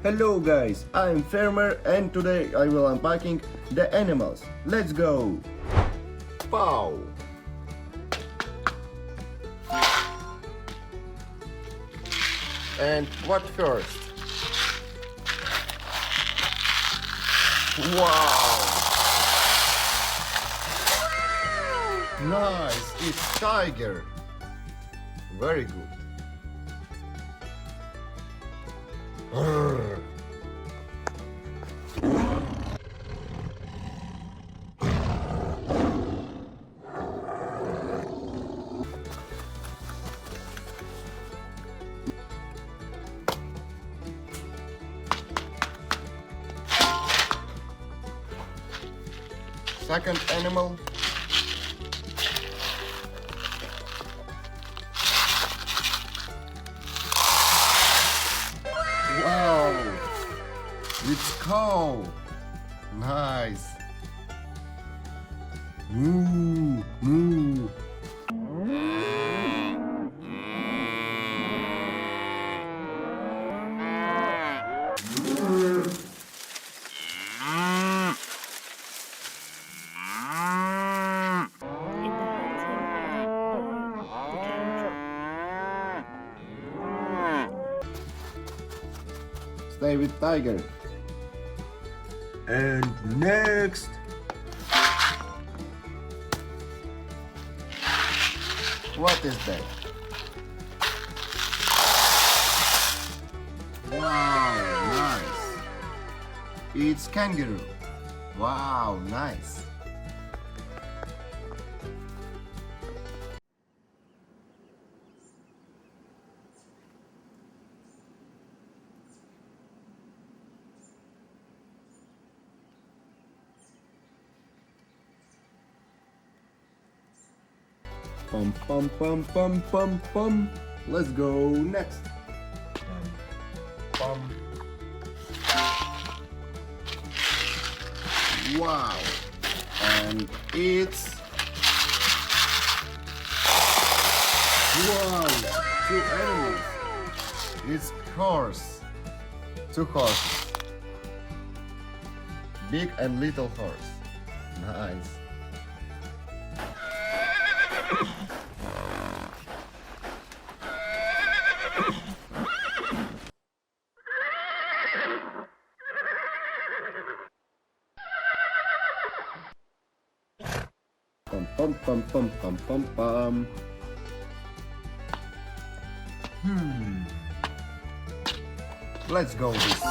Hello guys, I'm Farmer and today I will unpacking the animals. Let's go! Pow! And what first? Wow! Nice, it's tiger. Very good. Brrr. Second animal. Wow! It's cow. Nice. Moo, moo. Stay with tiger. And next. What is that? Wow, nice. It's kangaroo. Wow, nice. Pum pum pum pum pum pum. Let's go next. Pum. Wow. And it's wow. Two animals. It's horse. Two horses. Big and little horse. Nice. Pum pum pum pum pum pum pum. Let's go this.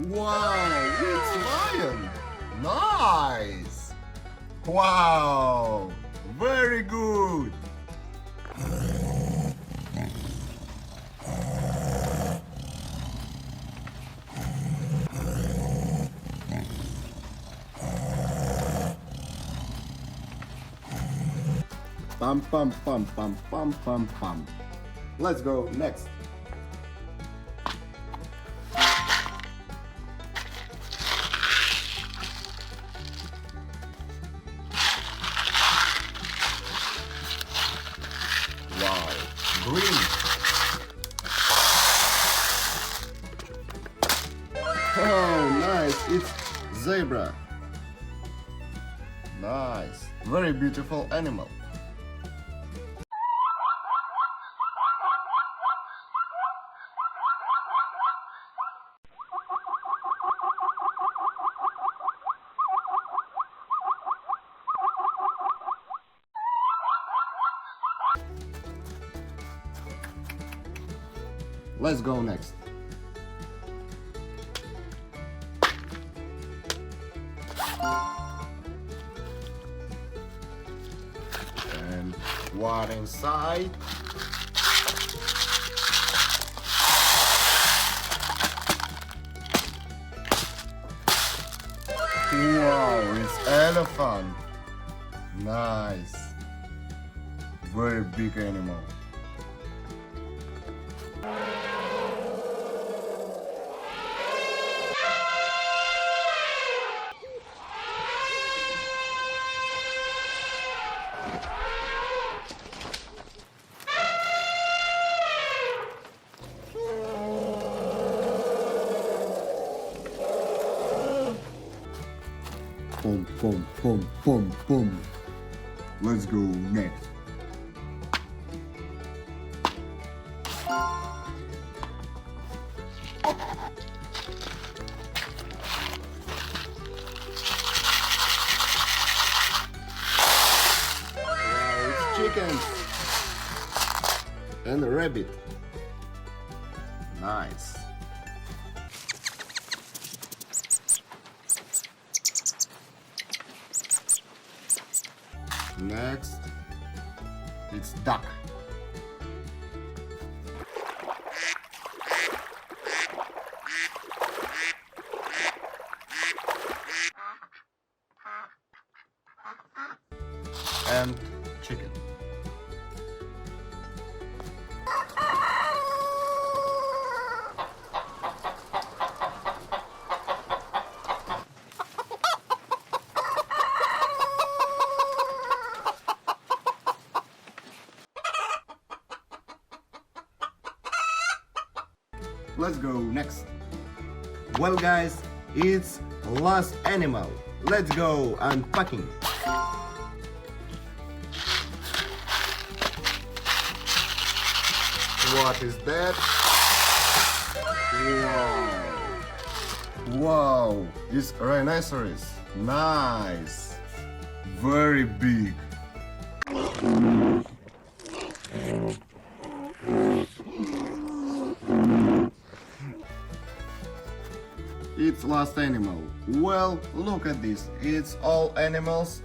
Wow, it's lion. Nice. Wow, very good. Pum pum pum pum pum pum pum. Let's go next. Wow, green. Oh, nice. It's zebra. Nice. Very beautiful animal. Let's go next. And what inside? Wow, it's elephant. Nice. Very big animal. Pom, pom, pom, pom, pom. Let's go next. Wow, it's chicken and a rabbit. Nice. Next, it's duck. And chicken. Let's go next. Well guys, it's last animal. Let's go unpacking. What is that? Wow. Wow, it's rhinoceros. Nice. Very big. It's last animal. Well, look at this. It's all animals.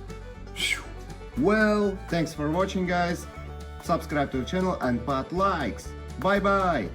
Well, thanks for watching guys. Subscribe to the channel and put likes. Bye bye.